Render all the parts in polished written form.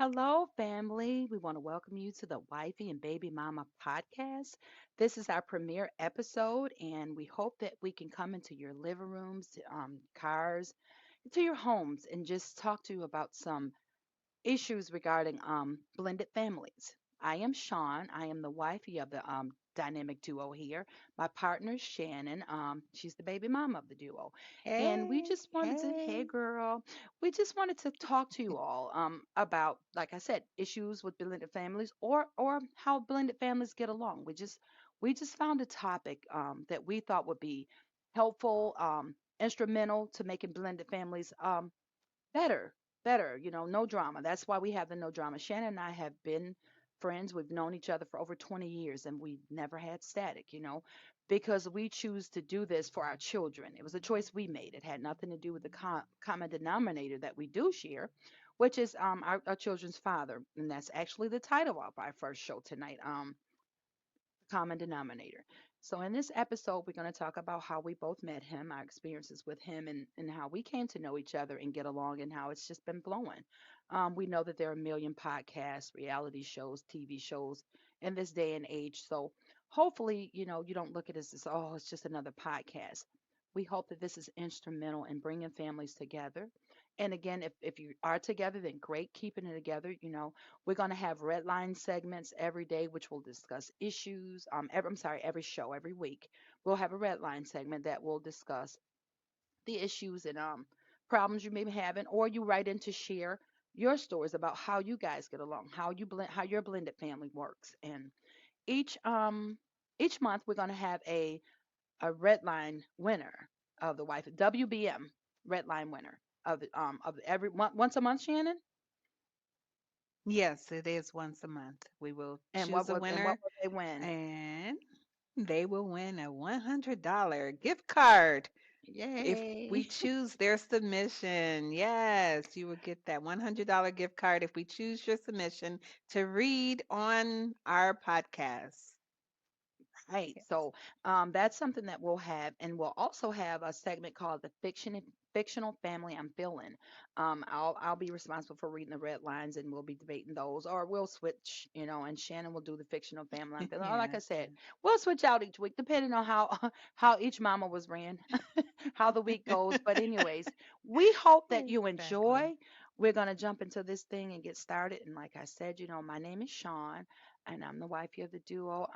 Hello, family. We want to welcome you to the Wifey and Baby Mama podcast. This is our premiere episode, and we hope that we can come into your living rooms, cars, to your homes, and just talk to you about some issues regarding blended families. I am Sean. I am the wifey of the dynamic duo here. My partner is Shannon. She's the baby mama of the duo. And we Hey, just wanted to, hey hey. girl, we just wanted to talk to you all about, like I said, issues with blended families or how blended families get along. We just found a topic that we thought would be helpful, instrumental to making blended families better, better, no drama. That's why we have the no drama. Shannon and I have been friends. We've known each other for over 20 years and we never had static, because we choose to do this for our children. It was a choice we made. It had nothing to do with the common denominator that we do share, which is our children's father. And that's actually the title of our first show tonight. Common denominator. So, in this episode, we're going to talk about how we both met him, our experiences with him, and how we came to know each other and get along, and how it's just been flowing. We know that there are a million podcasts, reality shows, TV shows in this day and age. So, hopefully, you don't look at it as, oh, it's just another podcast. We hope that this is instrumental in bringing families together. And again, if you are together, then great, keeping it together. We're going to have red line segments every day, which will discuss issues. I'm sorry, every show, every week, we'll have a red line segment that will discuss the issues and problems you may be having, or you write in to share your stories about how you guys get along, how your blended family works. And each um each month we're going to have a red line winner of the wife WBM red line winner of every once a month, Shannon. Yes, it is once a month. We will And choose a what winner will they win? and they will win a $100 gift card if we Yay. choose their submission. Yes, you will get that $100 gift card if we choose your submission to read on our podcast. Right. Yes. So that's something that we'll have, and we'll also have a segment called the fictional family I'm feeling. I'll be responsible for reading the red lines, and we'll be debating those, or we'll switch, and Shannon will do the fictional family I'm feeling. Or like I Yes. said, we'll switch out each week depending on how how each mama was ran, how the week goes. But anyways, we hope that you Exactly. enjoy. We're gonna jump into this thing and get started. And like I said, my name is Sean, and I'm the wifey of the duo.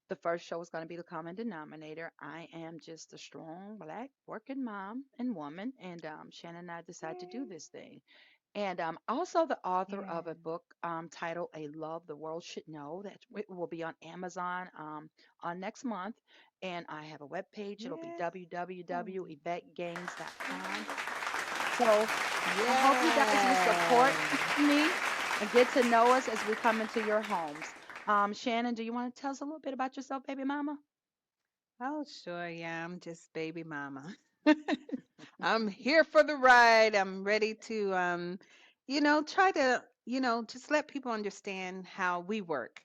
The first show is going to be the common denominator. I am just a strong black working mom and woman, and Shannon and I decided to do Yay. this thing. And also the author of a Yeah. book titled "A Love the World Should Know" that will be on Amazon on next month. And I have a web page. It'll be Yeah. www.yvettegaines.com. So I hope you guys will support Yay! me and get to know us as we come into your homes. Shannon, do you want to tell us a little bit about yourself, baby mama? Oh, sure. Yeah, I'm just baby mama. I'm here for the ride. I'm ready to, try to, just let people understand how we work.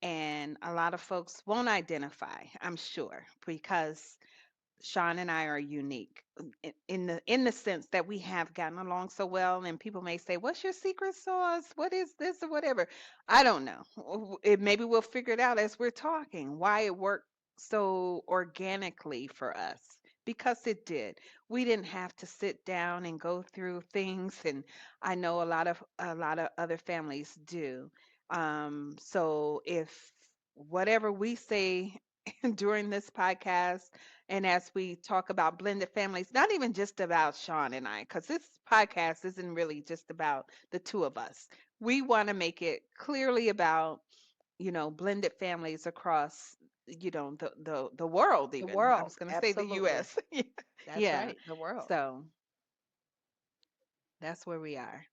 And a lot of folks won't identify, I'm sure, because Sean and I are unique in the sense that we have gotten along so well. And people may say, "What's your secret sauce? What is this or whatever?" I don't know. Maybe we'll figure it out as we're talking. Why it worked so organically for us, because it did. We didn't have to sit down and go through things, and I know a lot of other families do. So if whatever we say during this podcast and as we talk about blended families, not even just about Sean and I, because this podcast isn't really just about the two of us. We want to make it clearly about, blended families across, the world The even. I world, was going to say the absolutely. US. That's Yeah. right, the world. So that's where we are.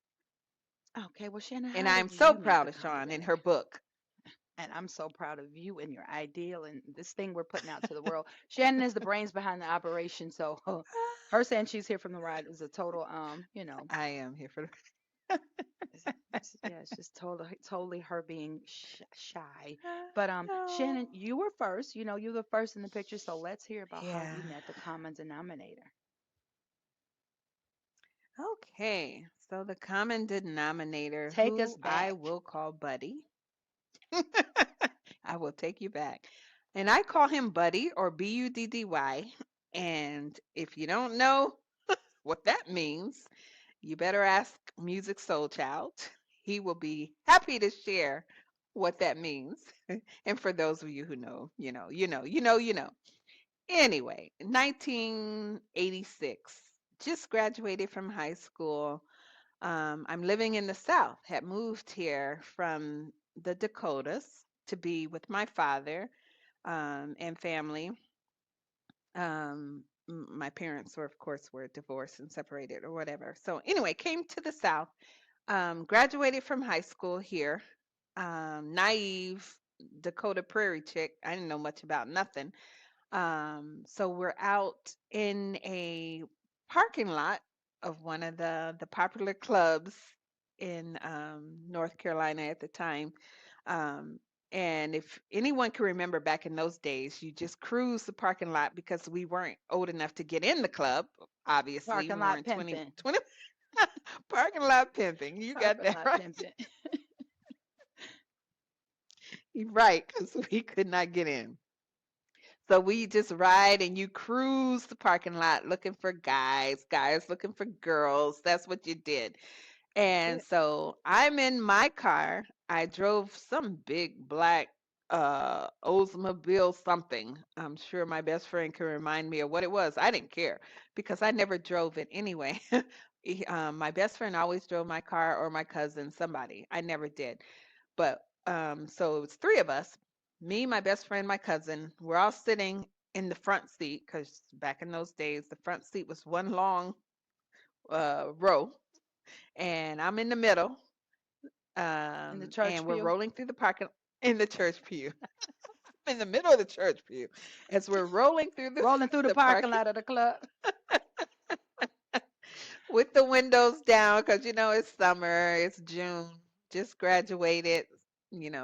Okay, well, Shannon, And how I'm did so you meet proud the of common Sean and denominator? her book. And I'm so proud of you and your ideal and this thing we're putting out to the world. Shannon is the brains behind the operation, so her saying she's here from the ride is a total, I am here for yeah, it's just totally her being shy. I But know. Shannon, you were first. You're the first in the picture, so let's hear about how Yeah. you met the common denominator. Okay. So the common denominator, Take us who I back. will call Buddy, I will take you back. And I call him Buddy or Buddy. And if you don't know what that means, you better ask Music Soul Child. He will be happy to share what that means. And for those of you who know, you know. Anyway, 1986, just graduated from high school. I'm living in the South, had moved here from the Dakotas to be with my father and family. My parents were, of course, were divorced and separated or whatever. So anyway, came to the South, graduated from high school here. Naive Dakota Prairie chick. I didn't know much about nothing. So we're out in a parking lot of one of the popular clubs in North Carolina at the time. Um, and if anyone can remember back in those days, you just cruise the parking lot because we weren't old enough to get in the club. Obviously, we Parking lot weren't 20 pimping. 20 parking lot pimping. You got Parking that lot right. pimping. Right, because we could not get in. So we just ride and you cruise the parking lot looking for guys, guys looking for girls. That's what you did. That's And it. so I'm in my car. I drove some big black Oldsmobile something. I'm sure my best friend can remind me of what it was. I didn't care because I never drove it anyway. My best friend always drove my car or my cousin, somebody. I never did. But so it was three of us, me, my best friend, my cousin. We're all sitting in the front seat because back in those days, the front seat was one long row, and I'm in the middle. In the And church we're pew. rolling through the parking in the church pew. I'm in the middle of the church pew as we're rolling through the Rolling through the the parking parking lot of the club. with the windows down because it's summer, it's June, just graduated,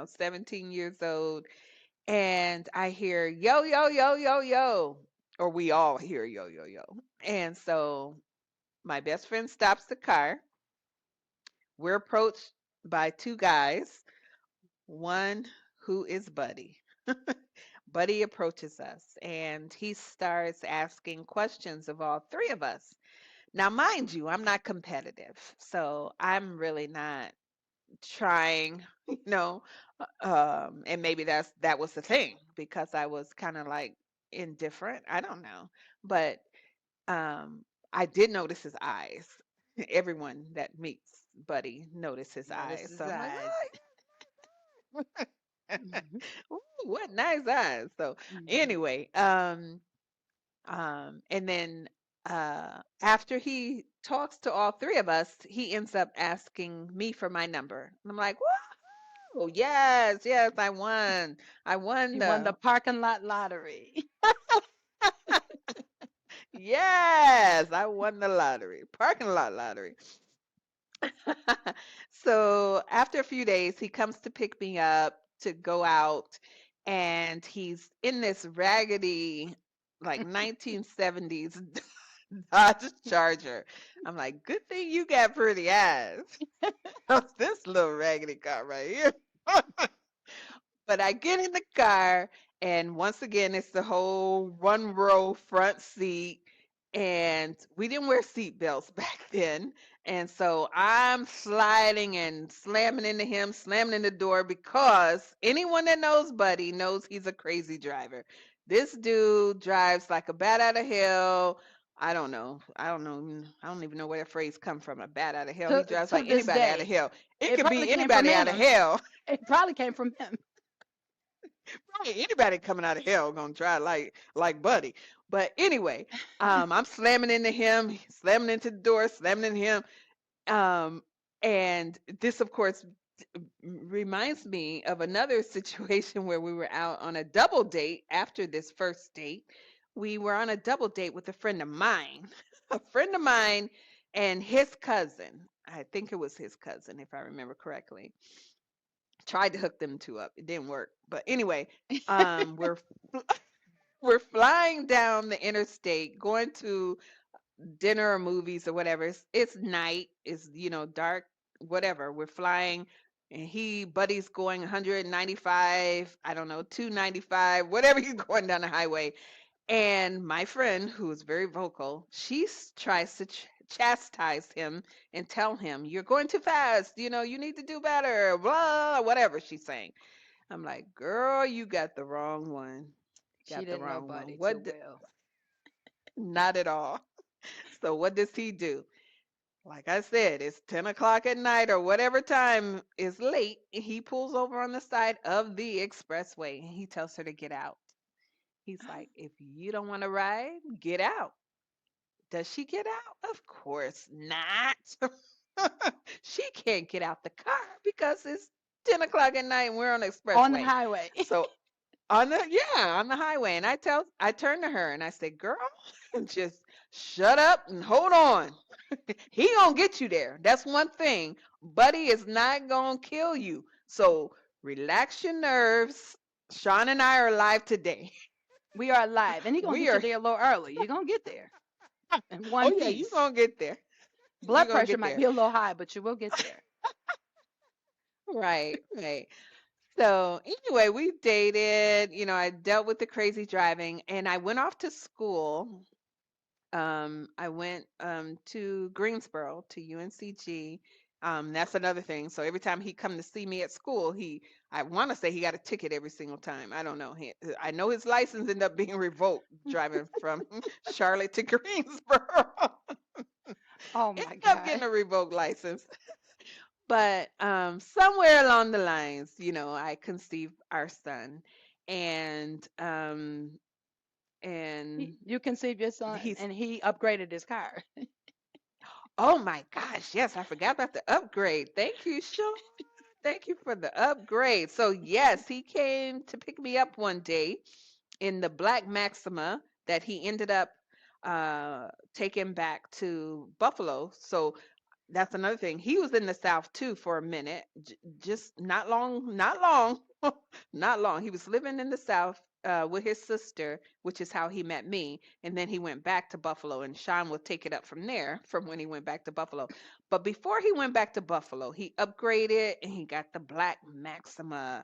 17 years old. And I hear yo, yo, yo, yo, yo, or we all hear yo, yo, yo. And so my best friend stops the car. We're approached by two guys, one who is Buddy. Buddy approaches us and he starts asking questions of all three of us. Now, mind you, I'm not competitive, so I'm really not trying, and maybe that was the thing because I was kind of like indifferent. I don't know, but um, I did notice his eyes. Everyone that meets Buddy notice his Notice eyes, so his I'm like, eyes. Hmm. "Ooh, what nice eyes." So Hmm. anyway, and then after he talks to all three of us, he ends up asking me for my number. And I'm like, "Whoa, yes, yes, I won. I won You won the the parking lot lottery. yes, I won the lottery, parking lot lottery." So after a few days, he comes to pick me up to go out, and he's in this raggedy, like 1970s Dodge Charger. I'm like, good thing you got pretty eyes. This little raggedy car right here. But I get in the car, and once again, it's the whole one row front seat. And we didn't wear seat belts back then. And so I'm sliding and slamming into him, slamming in the door because anyone that knows Buddy knows he's a crazy driver. This dude drives like a bat out of hell. I don't know. I don't know. I don't even know where that phrase come from. A bat out of hell. He drives To like this anybody out of day. hell. It It could probably be came from anybody out of him. hell. It probably came from him. Right, anybody coming out of hell gonna try like Buddy. But anyway, I'm slamming into him, slamming into the door, slamming into him. Um, and this, of course, reminds me of another situation where we were out on a double date after this first date. We were on a double date with a friend of mine, a friend of mine, and his cousin. I think it was his cousin, if I remember correctly. Tried to hook them two up. It didn't work. But anyway, we're flying down the interstate, going to dinner or movies or whatever. It's night, it's dark, whatever. We're flying and buddy's going 195, I don't know, 295, whatever he's going down the highway. And my friend, who is very vocal, tries to chastise him and tell him, "You're going too fast. You need to do better." Blah, whatever she's saying. I'm like, "Girl, you got the wrong one. She Got the didn't know wrong one. Buddy too well. Not at all." So what does he do? Like I said, it's 10 o'clock at night or whatever time is late. He pulls over on the side of the expressway and he tells her to get out. He's like, "If you don't want to ride, get out." Does she get out? Of course not. She can't get out the car because it's 10 o'clock at night and we're on the On the expressway. highway. So on the highway, and I turn to her and I say, "Girl, just shut up and hold on. He gonna get you there. That's one thing. Buddy is not gonna kill you. So relax your nerves. Sean and I are alive today. We are alive, and he gonna We get you are. there a little early. You're gonna get there in Oh one yeah, you piece. gonna get there. You Blood gonna pressure get might there. be a little high, but you will get there. Right, right. So anyway, we dated. I dealt with the crazy driving, and I went off to school. I went to Greensboro to UNCG. That's another thing. So every time he come to see me at school, I want to say he got a ticket every single time. I don't know. I know his license ended up being revoked driving from Charlotte to Greensboro. Oh my Ended up God. getting a revoked license. But somewhere along the lines, I conceived our son, and and You conceived your son, he's and he upgraded his car. oh my gosh, yes, I forgot about the upgrade. Thank you, Sean. Thank you for the upgrade. So yes, he came to pick me up one day in the black Maxima that he ended up taking back to Buffalo. So that's another thing. He was in the South too for a minute, just not long, not long, not long. He was living in the South with his sister, which is how he met me. And then he went back to Buffalo, and Sean will take it up from there from when he went back to Buffalo. But before he went back to Buffalo, he upgraded and he got the Black Maxima.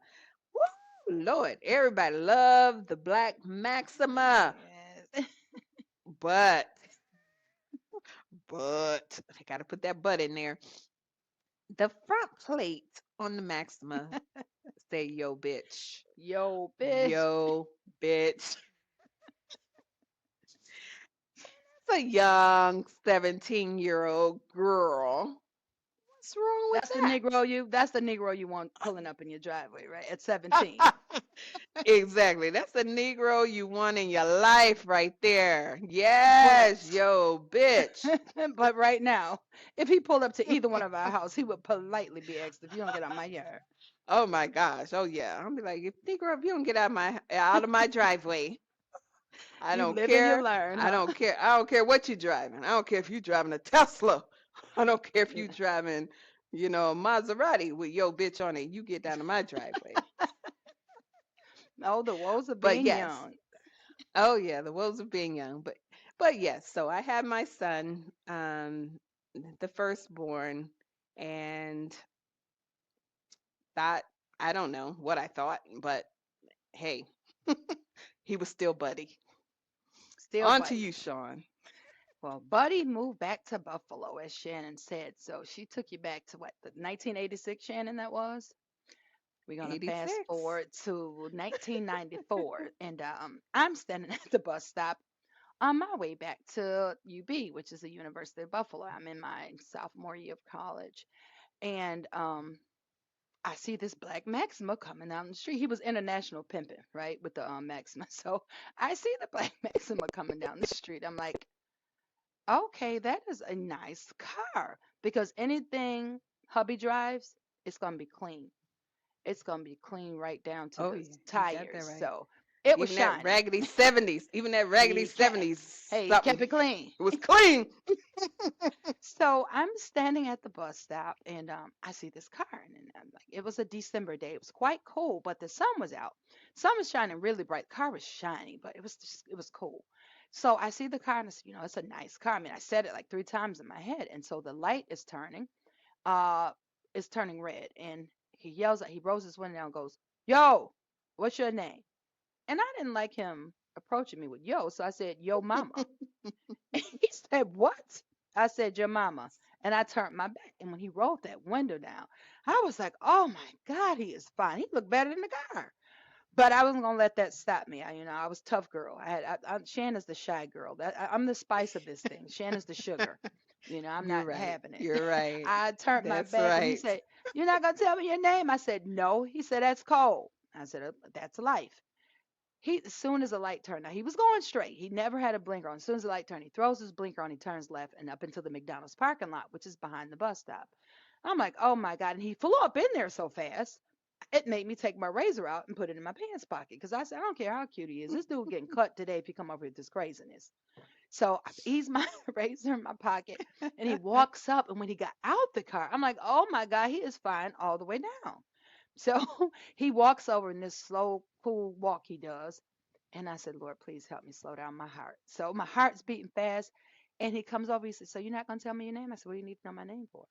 Woo, Lord, everybody loved the Black Maxima. Yes. But, I got to put that but in there. The front plate on the Maxima say yo bitch. Yo, bitch. Yo bitch. It's a young 17-year-old girl. What's wrong with That's the Negro you want pulling up in your driveway, right? At 17. that? Exactly. That's the Negro you want in your life right there. Yes, But yo bitch. but right now, if he pulled up to either one of our house, he would politely be asked if you don't get out my yard. Oh my gosh. Oh yeah. I'll be like, if Negro, if you don't get out of my driveway, I You don't live and you care. learn, I huh? don't care. I don't care what you're driving. I don't care if you're driving a Tesla. I don't care if you're Yeah. driving, a Maserati with yo bitch on it. You get down to my driveway. Oh, the woes of But being yes. young. Oh yeah, the woes of being young. But yes, so I had my son, the firstborn, and thought I don't know what I thought, but hey, he was still Buddy. Still On to buddy. you, Sean. Well, Buddy moved back to Buffalo, as Shannon said. So she took you back to what, the 1986 Shannon that was? We're going to fast 86. forward to 1994. And I'm standing at the bus stop on my way back to UB, which is the University of Buffalo. I'm in my sophomore year of college. And I see this black Maxima coming down the street. He was international pimping, right, with the Maxima. So I see the black Maxima coming down the street. I'm like, okay, that is a nice car because anything hubby drives, it's gonna be clean. It's gonna be clean right down to Oh the yeah, you got that tires. right. So it was Even that shiny. raggedy 70s, even that raggedy He kept, 70s hey, he kept something. it clean. It was clean. So I'm standing at the bus stop and I see this car and I'm like, it was a December day. It was quite cold, but the sun was out. Sun was shining really bright. The car was shiny, but it was cool. So I see the car and I said, it's a nice car. I mean, I said it like 3 times in my head. And so the light uh, is turning red. And he yells he rolls his window down and goes, "Yo, what's your name?" And I didn't like him approaching me with yo. So I said, "Yo, mama." And he said, "What?" I said, "Your mama." And I turned my back. And when he rolled that window down, I was like, "Oh my God, he is fine. He looked better than the car." But I wasn't gonna let that stop me. I was tough girl. Shannon's the shy girl. I'm the spice of this thing. Shannon's the sugar. I'm You're not right. having it. You're right. I turned my That's back and he right. said, "You're not gonna tell me your name?" I said, "No." He said, "That's cold." I said, "That's life." As soon as the light turned, now he was going straight. He never had a blinker on. As soon as the light turned, he throws his blinker on. He turns left and up into the McDonald's parking lot, which is behind the bus stop. I'm like, "Oh my God!" And he flew up in there so fast, it made me take my razor out and put it in my pants pocket because I said, "I don't care how cute he is. This dude getting cut today if he come over with this craziness." So I ease my razor in my pocket, and he walks up. And when he got out the car, I'm like, "Oh my God, he is fine all the way down." So he walks over in this slow, cool walk he does. And I said, "Lord, please help me slow down my heart." So my heart's beating fast. And he comes over. He said, "So you're not going to tell me your name?" I said, "What do you need to know my name for?"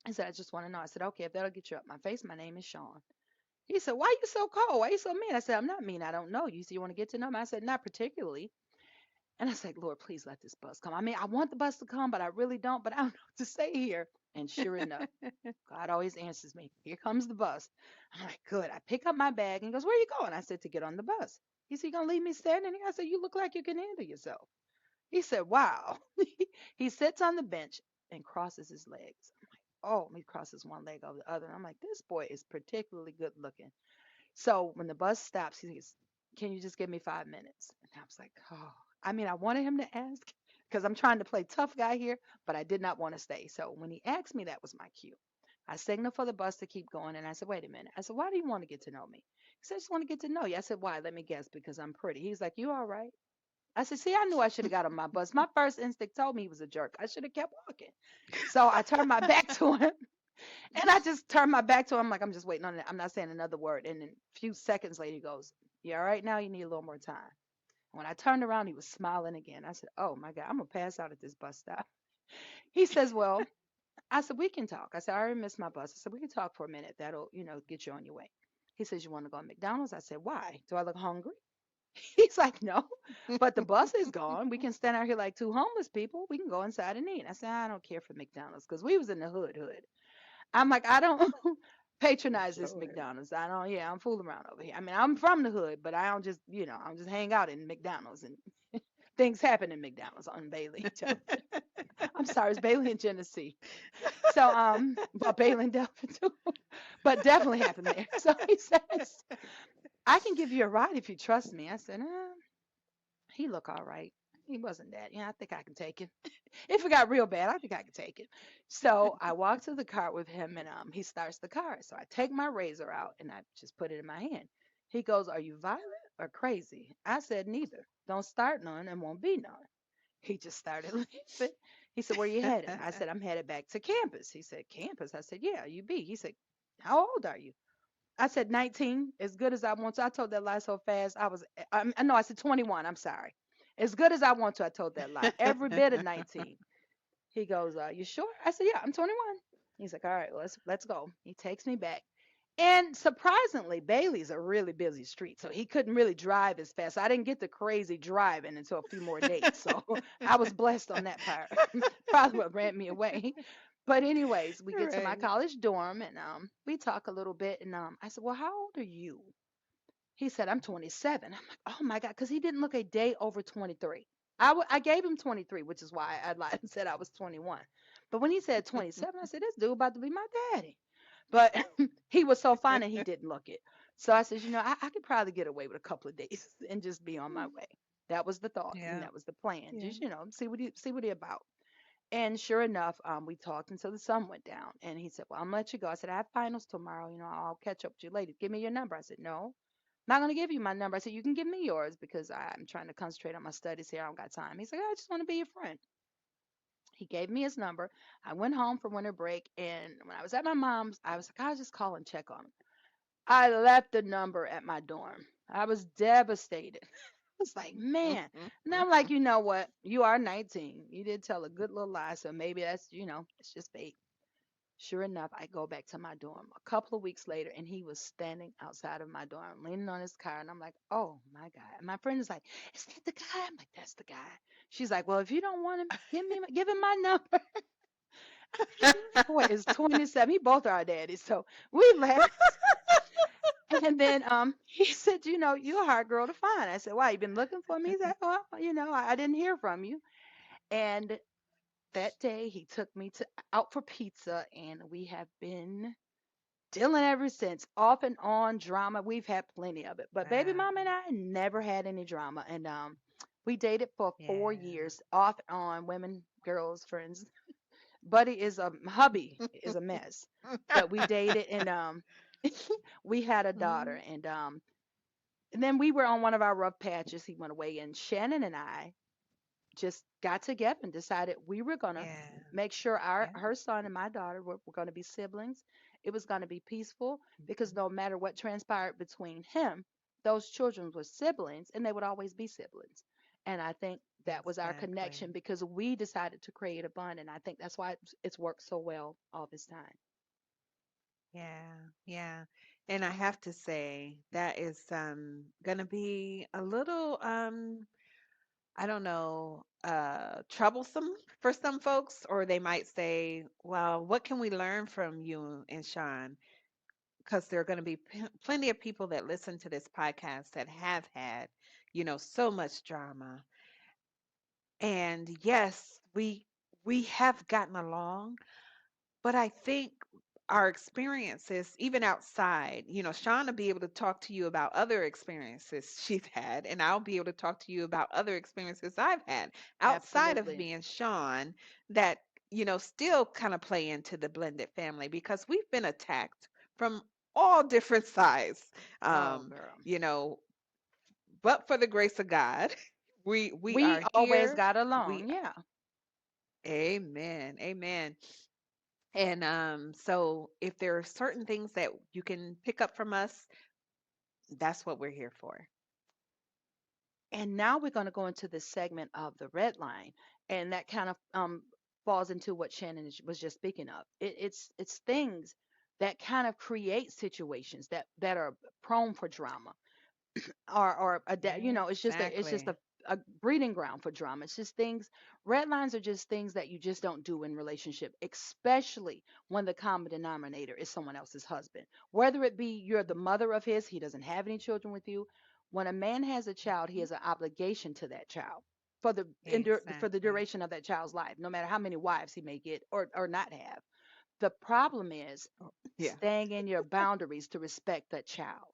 I said, "I just want to know." I said, "Okay, if that'll get you up my face, my name is Sean." He said, "Why you so cold? Why you so mean?" I said, "I'm not mean. I don't know you. So you want to get to know me?" I said, "Not particularly." And I said, "Lord, please let this bus come." I mean, I want the bus to come, but I really don't. But I don't know what to say here. And sure enough, God always answers me. Here comes the bus. I'm like, good. I pick up my bag and he goes, "Where are you going?" I said, "To get on the bus." He said, "You gonna leave me standing here?" I said, "You look like you can handle yourself." He said, "Wow." He sits on the bench and crosses his legs. I'm like, oh, he crosses one leg over the other. And I'm like, this boy is particularly good looking. So when the bus stops, he goes, "Can you just give me 5 minutes?" And I was like, oh, I mean, I wanted him to ask because I'm trying to play tough guy here, but I did not want to stay. So when he asked me, that was my cue. I signaled for the bus to keep going, and I said, "Wait a minute." I said, "Why do you want to get to know me?" He said, "I just want to get to know you." I said, "Why?" "Let me guess, because I'm pretty." He's like, "You all right?" I said, "See, I knew I should have got on my bus. My first instinct told me he was a jerk. I should have kept walking." So I turned my back to him. And I just turned my back to him like I'm just waiting on it. I'm not saying another word. And then a few seconds later, he goes, "You all right now? You need a little more time." When I turned around, he was smiling again. I said, "Oh my God, I'm gonna pass out at this bus stop." He says, "Well," I said, "we can talk." I said, "I already missed my bus." I said, "We can talk for a minute. That'll, get you on your way." He says, "You want to go to McDonald's?" I said, "Why? Do I look hungry?" He's like, "No, but the bus is gone. We can stand out here like two homeless people. We can go inside and eat." I said, "I don't care for McDonald's because we was in the hood. I'm like, I don't patronize this Lord. McDonald's. I don't, yeah, I'm fooling around over here. I mean, I'm from the hood, but I don't just, I don't just hang out in McDonald's and things happen in McDonald's on Bailey. I'm sorry, it's Bailey in Genesee. So, well, Bailey and Delphin too, but definitely happened there. So he says, "I can give you a ride if you trust me." I said, he look all right. He wasn't that. Yeah, I think I can take him. If it got real bad, I think I could take it. So I walk to the car with him and he starts the car. So I take my razor out and I just put it in my hand. He goes, "Are you violent or crazy?" I said, "Neither. Don't start none and won't be none." He just started laughing. He said, "Where you headed?" I said, "I'm headed back to campus." He said, "Campus?" I said, "Yeah, you be." He said, "How old are you?" I said, "19, as good as I want to." I told that lie so fast. I know I said 21. I'm sorry. As good as I want to, I told that lie. Every bit of 19. He goes, "You sure?" I said, "Yeah, I'm 21." He's like, "All right, well, let's go." He takes me back. And surprisingly, Bailey's a really busy street, so he couldn't really drive as fast. I didn't get the crazy driving until a few more dates, so I was blessed on that part. Probably what ran me away. But anyways, we get to my Right. college dorm and we talk a little bit and I said, "Well, how old are you?" He said, "I'm 27." I'm like, "Oh my God," because he didn't look a day over 23. I gave him 23, which is why I lied and said I was 21. But when he said 27, I said, "This dude about to be my daddy." But he was so fine and he didn't look it. So I said, I could probably get away with a couple of days and just be on my way. That was the thought and Yeah. that was the plan. Yeah. Just, see what he about. And sure enough, we talked until the sun went down. And he said, "Well, I'm gonna let you go." I said, "I have finals tomorrow. I'll catch up with you later. Give me your number." I said, "No, I'm not gonna give you my number." I said, "You can give me yours because I'm trying to concentrate on my studies here. I don't got time." He's like, "I just want to be your friend." He gave me his number. I went home for winter break, and when I was at my mom's, I was like, "I'll just call and check on him." I left the number at my dorm. I was devastated. was like, man. And I'm like, you know what? You are 19. You did tell a good little lie, so maybe that's, it's just fate. Sure enough, I go back to my dorm a couple of weeks later, and he was standing outside of my dorm, leaning on his car, and I'm like, oh my God. And my friend is like, is that the guy? I'm like, that's the guy. She's like, well, if you don't want him, give him my number. This boy is 27. He both are our daddies, so we laughed. And then he said, you're a hard girl to find. I said, why? You been looking for me? He said, well, I didn't hear from you. And that day he took me to out for pizza, and we have been dealing ever since. Off and on drama. We've had plenty of it. But baby mama and Wow. I never had any drama. And we dated for 4 years, Yeah. off and on, women, girls, friends. Buddy is a hubby is a mess. But we dated, and we had a daughter, Mhm. and then we were on one of our rough patches. He went away, and Shannon and I just got together and decided we were gonna Yeah. make sure our Yeah. her son and my daughter were gonna be siblings. It was gonna be peaceful, because Mhm. no matter what transpired between him, those children were siblings, and they would always be siblings. And I think that was our connection, Exactly. because we decided to create a bond, and I think that's why it's worked so well all this time. Yeah. Yeah. And I have to say that is gonna be a little I don't know, troublesome for some folks, or they might say, well, what can we learn from you and Sean? Because there are going to be plenty of people that listen to this podcast that have had, so much drama. And yes, we have gotten along, but I think our experiences, even outside, Sean will be able to talk to you about other experiences she's had, and I'll be able to talk to you about other experiences I've had outside of Absolutely. being Sean that, still kind of play into the blended family because we've been attacked from all different sides. Oh, Um, girl. you know, but for the grace of God, we We are always here. got We along. Yeah. Amen. Amen. And so if there are certain things that you can pick up from us, that's what we're here for. And now we're going to go into this segment of the red line, and that kind of falls into what Shannon was just speaking of. It's things that kind of create situations that are prone for drama, or it's just Exactly. a breeding ground for drama. It's just things. Red lines are just things that you just don't do in relationship, especially when the common denominator is someone else's husband. Whether it be you're the mother of his, he doesn't have any children with you. When a man has a child, he Mhm. has an obligation to that child for the Exactly. duration of that child's life, no matter how many wives he may get or not have. The problem is Oh, yeah. staying in your boundaries to respect that child.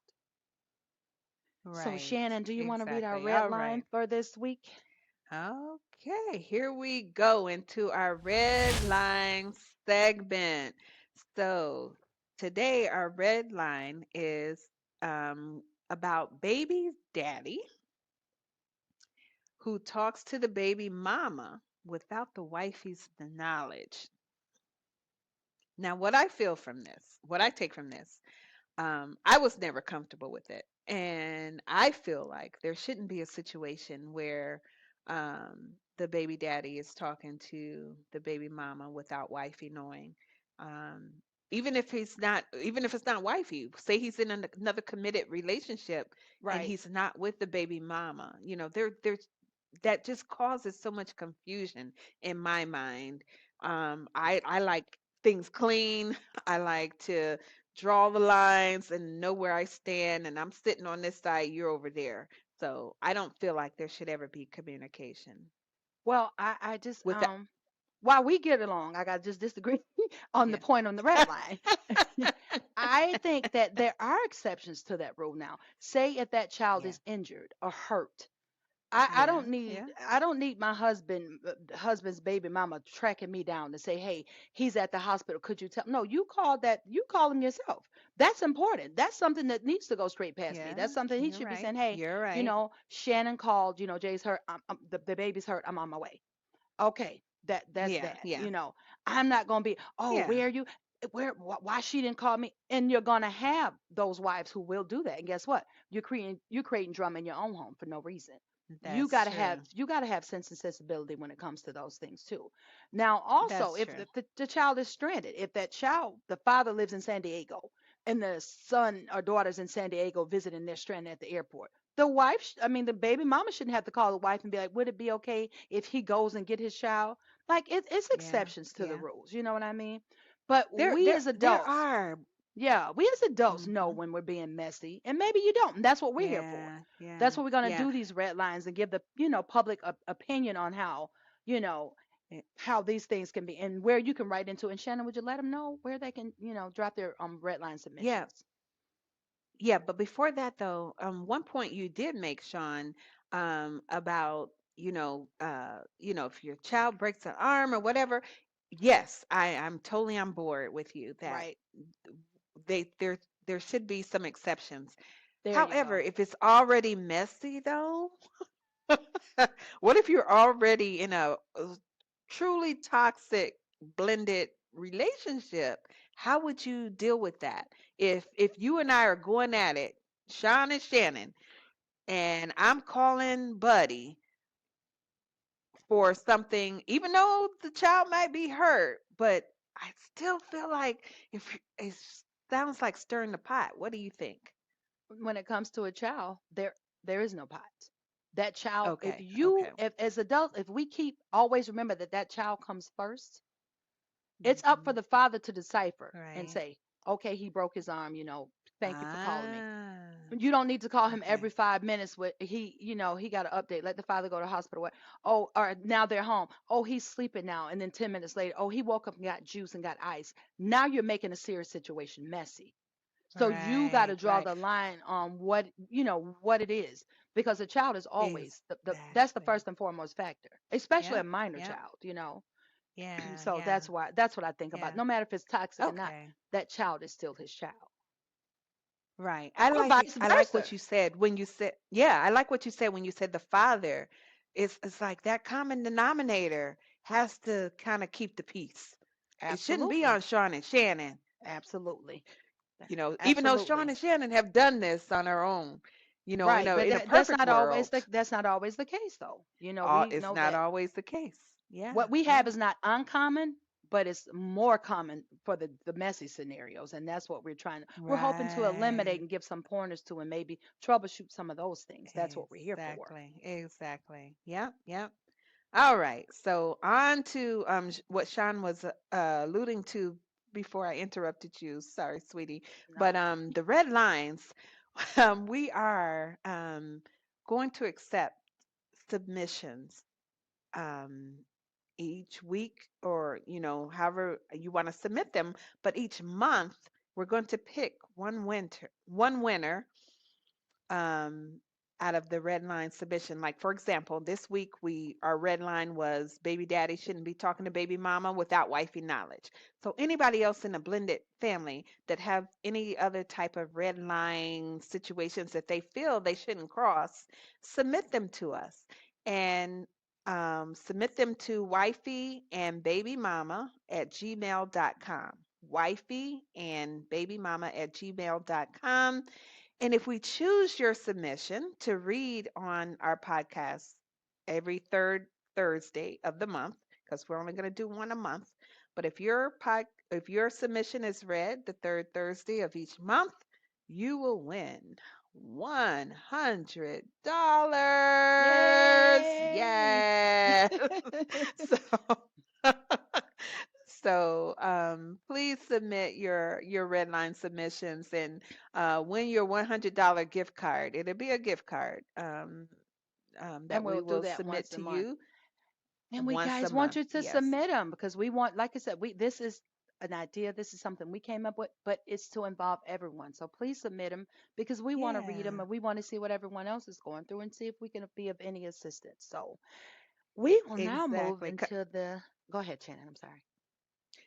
So, Right. Shannon, do you want to read our Exactly. red All line right. for this week? Okay, here we go into our red line segment. So today our red line is about baby daddy who talks to the baby mama without the wifey's knowledge. Now, what I take from this, I was never comfortable with it. And I feel like there shouldn't be a situation where the baby daddy is talking to the baby mama without wifey knowing. Um, even if it's not wifey, say he's in another committed relationship and Right. he's not with the baby mama, there's that just causes so much confusion in my mind. I like things clean. I like to draw the lines and know where I stand, and I'm sitting on this side, you're over there. So I don't feel like there should ever be communication Well, I just with that. while we get along, I got to just disagree on the Yeah. point on the red line. I think that there are exceptions to that rule now. Say if that child Yeah. is injured or hurt, I Yeah. don't need Yeah. my husband's baby mama tracking me down to say, hey, he's at the hospital. Could you tell? No, you call him yourself. That's important. That's something that needs to go straight past me. Yeah. That's something he You're should be right. saying. Hey, You're right. Shannon called. Jay's hurt. The baby's hurt. I'm on my way. Okay, that's Yeah. that. Yeah. I'm not gonna be. Oh, Yeah. where are you? why she didn't call me? And you're gonna have those wives who will do that. And guess what? You're creating drama in your own home for no reason. You That's gotta have true. you gotta have sense and sensibility when it comes to those things too. Now, That's also, if true. the child is stranded, if that child, the father lives in San Diego, and the son or daughter's in San Diego visiting, they're stranded at the airport. The wife, the baby mama shouldn't have to call the wife and be like, "Would it be okay if he goes and get his child?" Like it's Yeah. exceptions to the Yeah. rules. You know what I mean? But There we there as there adults, are. yeah, we as adults know Mhm. when we're being messy, and maybe you don't. And that's what we're here for. Yeah. That's Yeah. what we're going to Yeah. do, these red lines, and give the public opinion on how you know Eh, how these things can be, and where you can write into. And Shannon, would you let them know where they can drop their red line Yeah. submissions? Yeah, but before that though, one point you did make, Sean, about if your child breaks an arm or whatever. Yes, I'm totally on board with you that Right. they there should be some exceptions. There you However, go. if it's already messy though, what if you're already in a truly toxic blended relationship? How would you deal with that? If you and I are going at it, Sean and Shannon, and I'm calling Buddy for something, even though the child might be hurt, but I still feel like if it sounds like stirring the pot. What do you think? When it comes to a child, there is no pot. That child, if Okay, you, okay, if as adults, if we keep always remember that that child comes first, it's up for hmm the father to decipher and right. say, okay, he broke his arm, thank you for calling me. Ah, You don't need to call him every okay, 5 minutes with he got an update. Let the father go to the hospital. Oh, or now they're home. Oh, he's sleeping now. And then 10 minutes later, oh, he woke up and got juice and got ice. Now you're making a serious situation messy. So you got to right, draw right. the line on what it is, because a child is always that's the Exactly. first and foremost factor, especially a Yep, minor yep. child. Yeah, So yeah, that's what I think about. yeah. No matter if it's toxic or not, Okay. that child is still his child, Right. or vice I like what versa. you said when you said, yeah, I like what you said when you said the father. It's like that common denominator has to kind of keep the peace. It shouldn't be Absolutely. on Sean and Shannon, Absolutely. even though Sean Absolutely. and Shannon have done this on their own, Right. But in a that's perfect not always world, the case though. We it's know not that always the case. Yeah, what we have yeah. is not uncommon, but it's more common for the messy scenarios. And that's what we're hoping to eliminate Right. and give some pointers to, and maybe troubleshoot some of those things. That's what we're here for. Exactly. Exactly. Yep, yep. All right. So on to what Sean was alluding to before I interrupted you. Sorry, sweetie. But No. the red lines, we are going to accept submissions um, each week, or however you want to submit them. But each month we're going to pick one winner um, out of the red line submission. Like for example, this week our red line was baby daddy shouldn't be talking to baby mama without wifey knowledge. So anybody else in a blended family that have any other type of red line situations that they feel they shouldn't cross, submit them to us and submit them to wifey and baby mama at gmail.com. Wifey and baby mama at gmail.com. And if we choose your submission to read on our podcast every third Thursday of the month, because we're only going to do one a month, but if your submission is read the third Thursday of each month, you will win $100. Yay! Yes. So please submit your red line submissions and win your $100 gift card. It'll be a gift card And that we we'll do will that submit once a to month. you And we once a guys want month. you to Yes, submit them, because we want, like I said, we this is an idea. This is something we came up with, but it's to involve everyone. So please submit them, because we want to read them yeah, and we want to see what everyone else is going through and see if we can be of any assistance. So we will now move exactly. into the. Go ahead, Shannon. I'm sorry.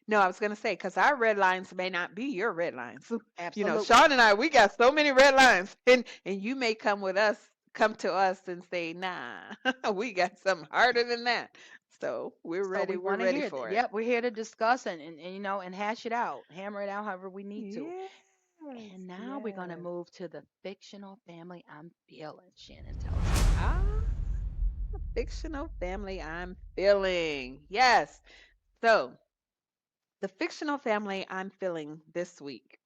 No, I was going to say, because our red lines may not be your red lines. Absolutely. Sean and I, we got so many red lines, and you may come with us come to us and say, "Nah, we got something harder than that." So we're So ready. we We're want to ready hear that. for it. Yep, we're here to discuss and and hash it out, hammer it out however we need to. Yes, And now we're gonna yes. move to the fictional family I'm feeling. Shannon, tell us about it. Ah, fictional family I'm feeling. Yes. So the fictional family I'm feeling this week.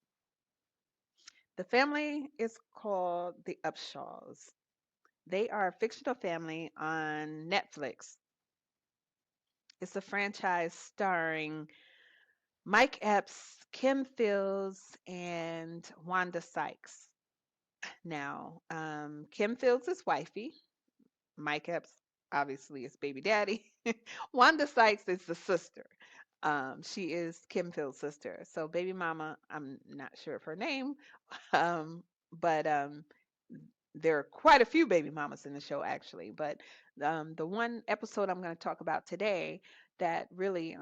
The family is called the Upshaws. They are a fictional family on Netflix. It's a franchise starring Mike Epps, Kim Fields, and Wanda Sykes. Now, Kim Fields is wifey. Mike Epps obviously is baby daddy. Wanda Sykes is the sister. She is Kim Fields' sister. So baby mama, I'm not sure of her name, um, but there are quite a few baby mamas in the show actually. But the one episode I'm going to talk about today that really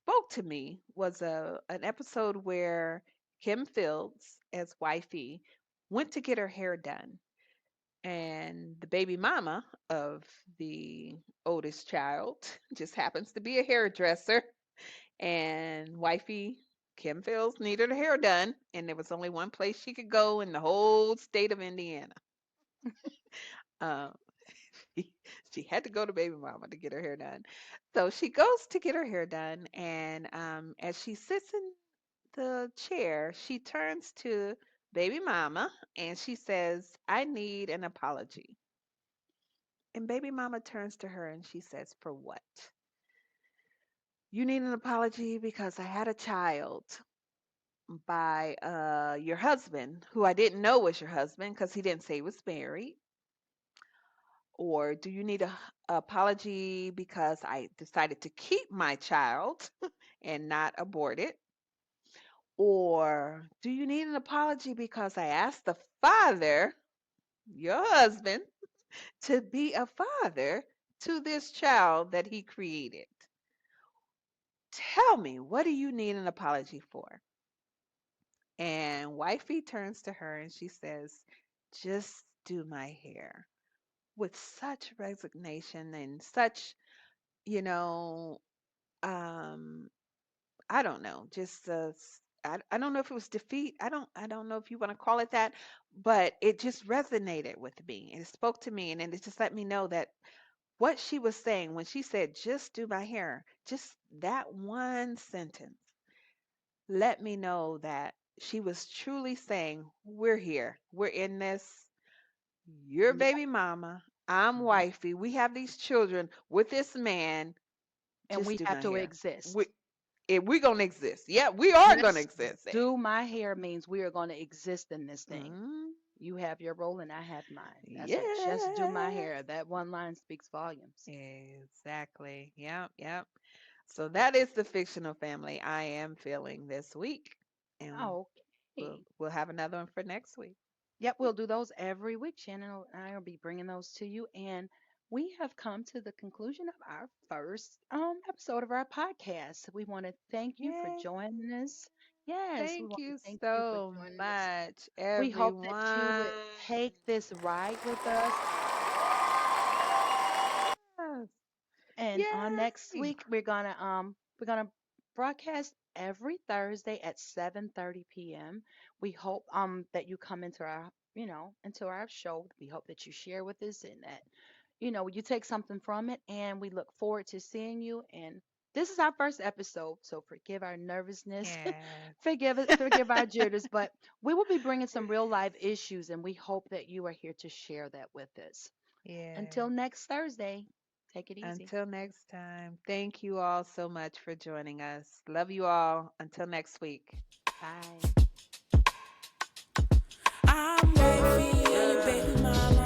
spoke to me was an episode where Kim Fields, as wifey, went to get her hair done, and the baby mama of the oldest child just happens to be a hairdresser. And wifey Kim Fields needed her hair done, and there was only one place she could go in the whole state of Indiana. Um, she had to go to baby mama to get her hair done. So she goes to get her hair done, and as she sits in the chair, she turns to baby mama and she says, "I need an apology." And baby mama turns to her and she says, "For what?" "You need an apology because I had a child by your husband, who I didn't know was your husband because he didn't say he was married. Or do you need a apology because I decided to keep my child and not abort it? Or do you need an apology because I asked the father, your husband, to be a father to this child that he created? Tell me, what do you need an apology for?" And wifey turns to her and she says, "Just do my hair," with such resignation and such, you know, um, I don't know, just I don't know if it was defeat. I don't know if you want to call it that, but it just resonated with me and it spoke to me, and then it just let me know that what she was saying when she said, "Just do my hair," just that one sentence let me know that she was truly saying, "We're here. We're in this. You're Yeah. baby mama. I'm Mhm. wifey. We have these children with this man. And Just we do have my to hair. We exist. if we're gonna exist. Yeah, we are gonna Just exist." do my hair means we are going to exist in this thing. Mm, You have your role and I have mine. That's it. Just do my yeah. hair. That one line speaks volumes. Exactly. Yep, yep. So that is the fictional family I am feeling this week. And we'll Okay. we'll have another one for next week. Yep, we'll do those every week. Shannon and I will be bringing those to you. And we have come to the conclusion of our first episode of our podcast. We want to thank you for Yay. joining us. Yes, we Thank want to you thank you for so joining us. much, We hope that you everyone. would take this ride with us. Yes. And on next Yay. week, we're gonna broadcast every Thursday at 7:30 p.m. We hope that you come into our into our show. We hope that you share with us and that you take something from it. And we look forward to seeing you. And this is our first episode, so forgive our nervousness, Yes. forgive our jitters, but we will be bringing some real life issues, and we hope that you are here to share that with us. Until Yes. next Thursday, take it easy. Until next time, thank you all so much for joining us. Love you all. Until next week. Bye. I'm wavy, baby mama.